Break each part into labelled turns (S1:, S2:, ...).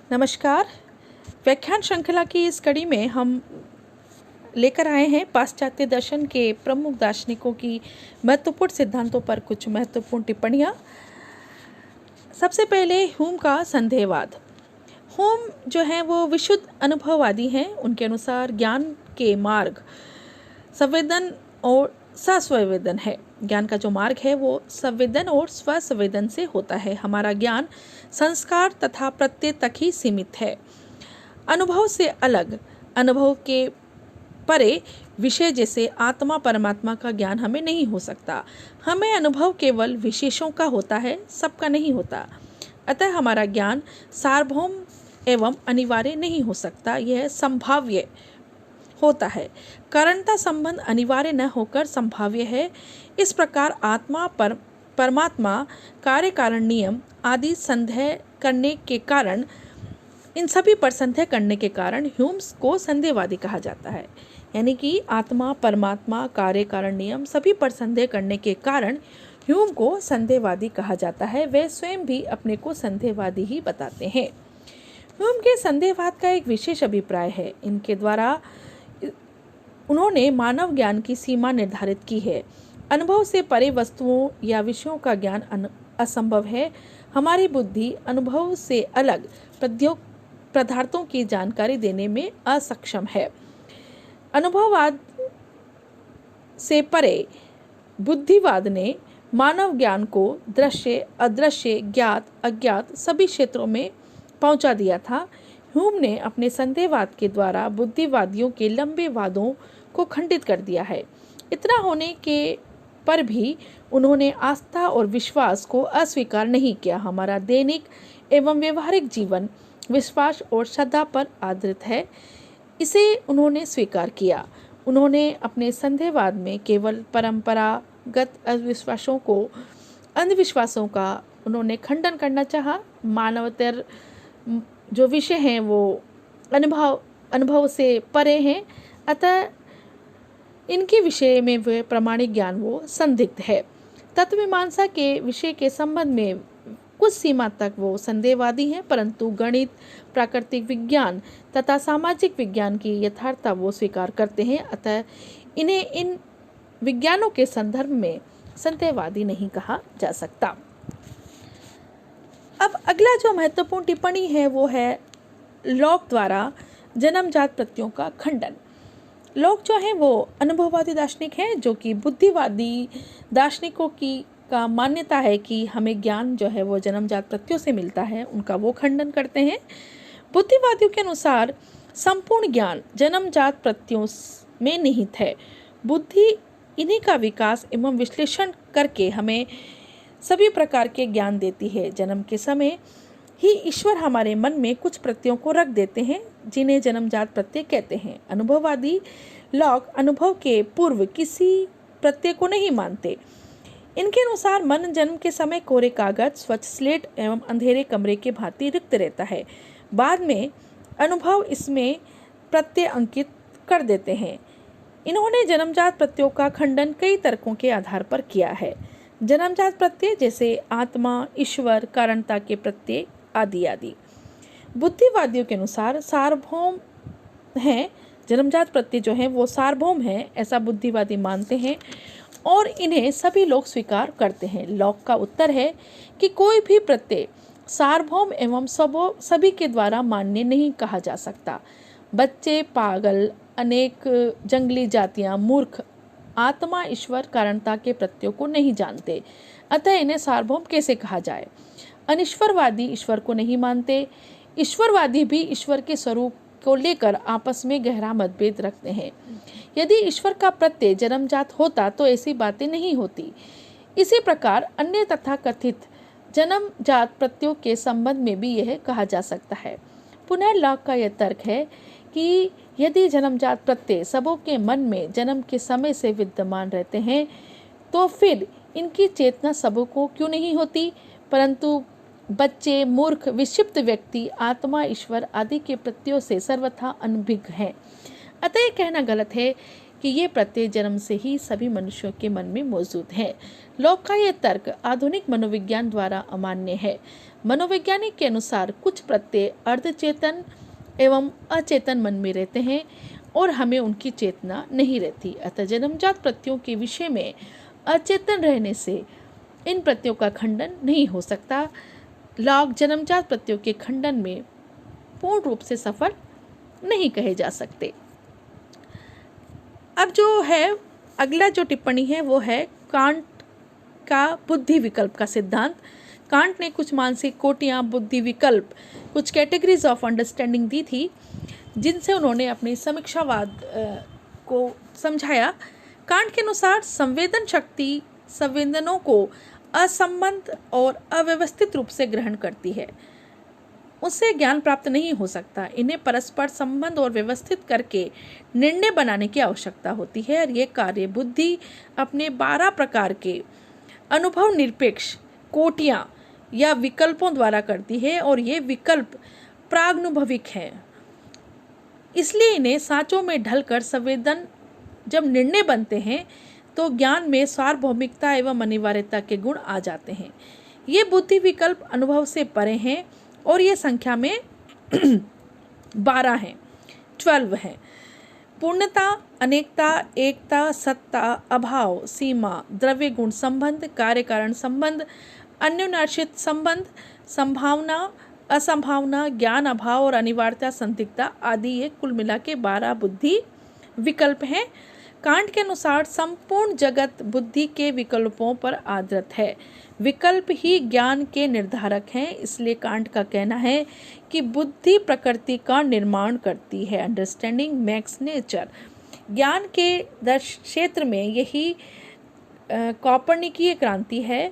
S1: नमस्कार। व्याख्यान श्रृंखला की इस कड़ी में हम लेकर आए हैं पाश्चात्य दर्शन के प्रमुख दार्शनिकों की महत्वपूर्ण सिद्धांतों पर कुछ महत्वपूर्ण टिप्पणियाँ। सबसे पहले ह्यूम का संदेहवाद। ह्यूम जो है वो विशुद्ध अनुभववादी हैं। उनके अनुसार ज्ञान के मार्ग संवेदन और ससंवेदन है। ज्ञान का जो मार्ग है वो संवेदन और स्वसंवेदन से होता है। हमारा ज्ञान संस्कार तथा प्रत्यय तक ही सीमित है। अनुभव से अलग, अनुभव के परे विषय जैसे आत्मा परमात्मा का ज्ञान हमें नहीं हो सकता। हमें अनुभव केवल विशेषों का होता है, सबका नहीं होता। अतः हमारा ज्ञान सार्वभौम एवं अनिवार्य नहीं हो सकता, यह संभाव्य होता है। कारणता संबंध अनिवार्य न होकर संभाव्य है। इस प्रकार आत्मा परमात्मा कार्य कारण नियम आदि संदेह करने के कारण, इन सभी पर संदेह करने के कारण ह्यूम्स को संदेहवादी कहा जाता है। यानी कि आत्मा परमात्मा कार्य कारण नियम सभी पर संदेह करने के कारण ह्यूम को संदेहवादी कहा जाता है। वे स्वयं भी अपने को संदेहवादी ही बताते हैं। ह्यूम के संदेहवाद का एक विशेष अभिप्राय है। इनके द्वारा उन्होंने मानव ज्ञान की सीमा निर्धारित की है। अनुभव से परे वस्तुओं या विषयों का ज्ञान असंभव है। हमारी बुद्धि अनुभव से अलग पदार्थों की जानकारी देने में असक्षम है। अनुभववाद से परे बुद्धिवाद ने मानव ज्ञान को दृश्य, अदृश्य, ज्ञात, अज्ञात सभी क्षेत्रों में पहुंचा दिया था। ह्यूम ने अपने संदेहवाद के द्वारा बुद्धिवादियों के लंबे वादों को खंडित कर दिया है। इतना होने के पर भी उन्होंने आस्था और विश्वास को अस्वीकार नहीं किया। हमारा दैनिक एवं व्यवहारिक जीवन विश्वास और श्रद्धा पर आधारित है, इसे उन्होंने स्वीकार किया। उन्होंने अपने संदेहवाद में केवल परंपरागत अंधविश्वासों का उन्होंने खंडन करना चाहा। मानवतर जो विषय हैं वो अनुभव से परे हैं, अतः इनके विषय में वह प्रामाणिक ज्ञान वो संदिग्ध है। तत्वमीमांसा के विषय के संबंध में कुछ सीमा तक वो संदेहवादी हैं, परंतु गणित, प्राकृतिक विज्ञान तथा सामाजिक विज्ञान की यथार्थता वो स्वीकार करते हैं। अतः इन्हें इन विज्ञानों के संदर्भ में संदेहवादी नहीं कहा जा सकता। अब अगला जो महत्वपूर्ण टिप्पणी है वो है लॉक द्वारा जन्मजात प्रत्ययों का खंडन। लॉक जो है वो अनुभववादी दार्शनिक हैं, जो कि बुद्धिवादी दार्शनिकों की का मान्यता है कि हमें ज्ञान जो है वो जन्मजात प्रत्ययों से मिलता है, उनका वो खंडन करते हैं। बुद्धिवादियों के अनुसार संपूर्ण ज्ञान जन्मजात प्रत्ययों में निहित है। बुद्धि इन्हीं का विकास एवं विश्लेषण करके हमें सभी प्रकार के ज्ञान देती है। जन्म के समय ही ईश्वर हमारे मन में कुछ प्रत्ययों को रख देते हैं, जिन्हें जन्मजात प्रत्यय कहते हैं। अनुभववादी लॉक अनुभव के पूर्व किसी प्रत्यय को नहीं मानते। इनके अनुसार मन जन्म के समय कोरे कागज, स्वच्छ स्लेट एवं अंधेरे कमरे के भांति रिक्त रहता है। बाद में अनुभव इसमें प्रत्यय अंकित कर देते हैं। इन्होंने जन्मजात प्रत्ययों का खंडन कई तर्कों के आधार पर किया है। जन्मजात प्रत्यय जैसे आत्मा, ईश्वर, कारणता के प्रत्यय आदि आदि। बुद्धिवादियों के अनुसार सार्वभौम हैं। जन्मजात प्रत्यय जो हैं वो सार्वभौम हैं, ऐसा बुद्धिवादी मानते हैं और इन्हें सभी लोग स्वीकार करते हैं। लॉक का उत्तर है कि कोई भी प्रत्यय सार्वभौम एवं सभी के द्वारा मान्य नहीं कहा जा सकता। बच्चे, पागल, अनेक जंगली जातियां, मूर्ख आत्मा, ईश्वर, कारणता के प्रत्ययों को नहीं जानते, अतः इन्हें सार्वभौम कैसे कहा जाए। अनिश्वरवादी ईश्वर को नहीं मानते। ईश्वरवादी भी ईश्वर के स्वरूप को लेकर आपस में गहरा मतभेद रखते हैं। यदि ईश्वर का प्रत्यय जन्मजात होता तो ऐसी बातें नहीं होती। इसी प्रकार अन्य तथा कथित जन्मजात प्रत्ययों के संबंध में भी यह कहा जा सकता है। पुनः लॉक का यह तर्क है कि यदि जन्मजात प्रत्यय सबों के मन में जन्म के समय से विद्यमान रहते हैं, तो फिर इनकी चेतना सबों को क्यों नहीं होती, परंतु बच्चे, मूर्ख, विक्षिप्त व्यक्ति आत्मा, ईश्वर आदि के प्रत्ययों से सर्वथा अनभिज्ञ हैं। अतः यह कहना गलत है कि ये प्रत्यय जन्म से ही सभी मनुष्यों के मन में मौजूद है। लॉक का यह तर्क आधुनिक मनोविज्ञान द्वारा अमान्य है। मनोवैज्ञानिक के अनुसार कुछ प्रत्यय अर्धचेतन एवं अचेतन मन में रहते हैं और हमें उनकी चेतना नहीं रहती। अतः जन्मजात प्रत्ययों के विषय में अचेतन रहने से इन प्रत्ययों का खंडन नहीं हो सकता। लॉक जन्मजात प्रत्ययों के खंडन में पूर्ण रूप से सफल नहीं कहे जा सकते। अब जो है अगला जो टिप्पणी है वो है कांट का बुद्धि विकल्प का सिद्धांत। कांट ने कुछ मानसिक कोटियां, बुद्धि विकल्प, कुछ कैटेगरीज ऑफ अंडरस्टैंडिंग दी थी जिनसे उन्होंने अपनी समीक्षावाद को समझाया। कांट के अनुसार संवेदन शक्ति संवेदनों को असंबद्ध और अव्यवस्थित रूप से ग्रहण करती है, उससे ज्ञान प्राप्त नहीं हो सकता। इन्हें परस्पर संबंध और व्यवस्थित करके निर्णय बनाने की आवश्यकता होती है और ये कार्य बुद्धि अपने 12 प्रकार के अनुभव निरपेक्ष कोटियां या विकल्पों द्वारा करती है और ये विकल्प प्रागनुभविक हैं। इसलिए इन्हें सांचों में ढलकर संवेदन जब निर्णय बनते हैं तो ज्ञान में सार्वभौमिकता एवं अनिवार्यता के गुण आ जाते हैं। ये बुद्धि विकल्प अनुभव से परे हैं और ये संख्या में 12 हैं, 12 हैं। पूर्णता, अनेकता, एकता, सत्ता, अभाव, सीमा, द्रव्य गुण संबंध, कार्य कारण संबंध, अन्योन्याश्रित संबंध, संभावना, असंभावना, ज्ञान अभाव और अनिवार्यता, संदिग्धता आदि ये कुल मिला के 12 बुद्धि विकल्प हैं। कांट के अनुसार संपूर्ण जगत बुद्धि के विकल्पों पर आधारित है। विकल्प ही ज्ञान के निर्धारक हैं। इसलिए कांट का कहना है कि बुद्धि प्रकृति का निर्माण करती है। Understanding makes nature. ज्ञान के क्षेत्र में यही कॉपर्निकीय क्रांति है।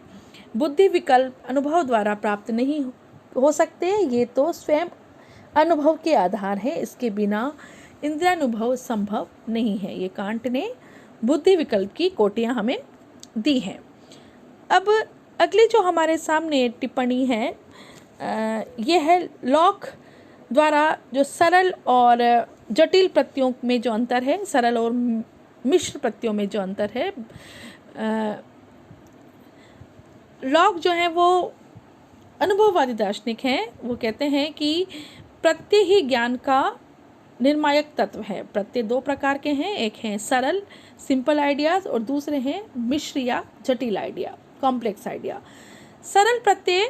S1: बुद्धि विकल्प अनुभव द्वारा प्राप्त नहीं हो सकते, ये तो स्वयं अनुभव के आधार है, इसके बिना इंद्रियानुभव संभव नहीं है। ये कांट ने बुद्धि विकल्प की कोटियां हमें दी हैं। अब अगली जो हमारे सामने टिप्पणी है ये है लॉक द्वारा जो सरल और जटिल प्रत्ययों में जो अंतर है, सरल और मिश्र प्रत्ययों में जो अंतर है। लॉक जो है वो अनुभववादी दार्शनिक हैं। वो कहते हैं कि प्रत्यय ही ज्ञान का निर्णायक तत्व है। प्रत्यय 2 प्रकार के हैं, एक है सरल सिंपल आइडियाज और दूसरे हैं मिश्र या जटिल आइडिया, कॉम्प्लेक्स आइडिया। सरल प्रत्यय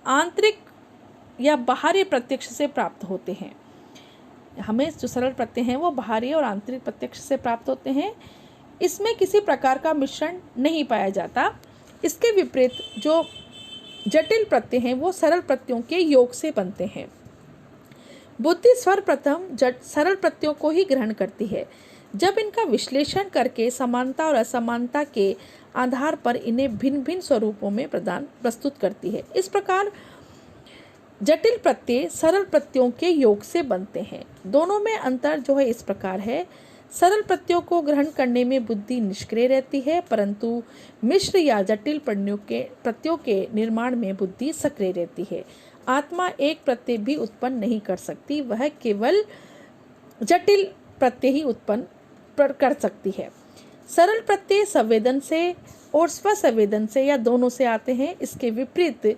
S1: आंतरिक या बाहरी प्रत्यक्ष से प्राप्त होते हैं। हमें जो सरल प्रत्यय हैं वो बाहरी और आंतरिक प्रत्यक्ष से प्राप्त होते हैं। इसमें किसी प्रकार का मिश्रण नहीं पाया जाता। इसके विपरीत जो जटिल प्रत्यय हैं वो सरल प्रत्ययों के योग से बनते हैं। बुद्धि सर्वप्रथम सरल प्रत्ययों को ही ग्रहण करती है। जब इनका विश्लेषण करके समानता और असमानता के आधार पर इन्हें भिन्न भिन्न स्वरूपों में प्रस्तुत करती है। इस प्रकार जटिल प्रत्यय सरल प्रत्ययों के योग से बनते हैं। दोनों में अंतर जो है इस प्रकार है। सरल प्रत्ययों को ग्रहण करने में बुद्धि निष्क्रिय रहती है, परंतु मिश्र या जटिल प्रत्ययों के निर्माण में बुद्धि सक्रिय रहती है। आत्मा एक प्रत्यय भी उत्पन्न नहीं कर सकती, वह केवल जटिल प्रत्यय ही उत्पन्न कर सकती है। सरल प्रत्यय संवेदन से और स्वसंवेदन से या दोनों से आते हैं। इसके विपरीत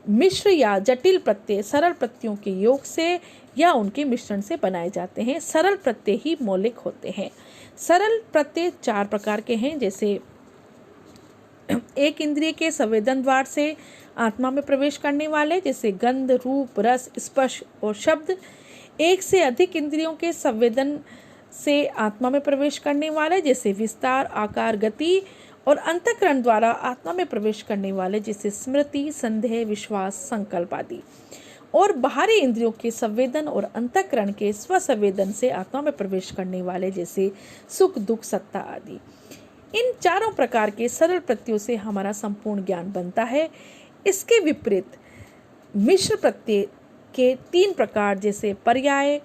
S1: मिश्र या जटिल प्रत्यय सरल प्रत्ययों के योग से या उनके मिश्रण से बनाए जाते हैं। सरल प्रत्यय ही मौलिक होते हैं। सरल प्रत्यय 4 प्रकार के हैं, जैसे एक इंद्रिय के संवेदन द्वार से आत्मा में प्रवेश करने वाले, जैसे गंध, रूप, रस, स्पर्श और शब्द। एक से अधिक इंद्रियों के संवेदन से आत्मा में प्रवेश करने वाले, जैसे विस्तार, आकार, गति। और अंतःकरण द्वारा आत्मा में प्रवेश करने वाले, जैसे स्मृति, संदेह, विश्वास, संकल्प आदि। और बाहरी इंद्रियों के संवेदन और अंतःकरण के स्वसंवेदन से आत्मा में प्रवेश करने वाले, जैसे सुख, दुख, सत्ता आदि। इन 4 प्रकार के सरल प्रत्ययों से हमारा संपूर्ण ज्ञान बनता है। इसके विपरीत मिश्र प्रत्यय के 3 प्रकार, जैसे पर्याय,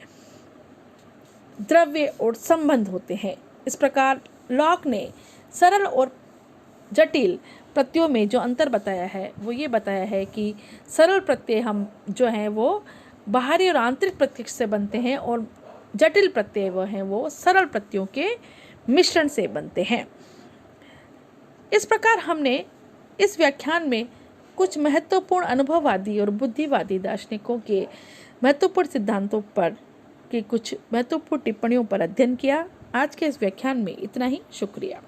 S1: द्रव्य और संबंध होते हैं। इस प्रकार लॉक ने सरल और जटिल प्रत्ययों में जो अंतर बताया है वो ये बताया है कि सरल प्रत्यय हम जो हैं वो बाहरी और आंतरिक प्रत्यक्ष से बनते हैं और जटिल प्रत्यय वो हैं वो सरल प्रत्ययों के मिश्रण से बनते हैं। इस प्रकार हमने इस व्याख्यान में कुछ महत्वपूर्ण अनुभववादी और बुद्धिवादी दार्शनिकों के महत्वपूर्ण सिद्धांतों पर की कुछ महत्वपूर्ण टिप्पणियों पर अध्ययन किया। आज के इस व्याख्यान में इतना ही। शुक्रिया।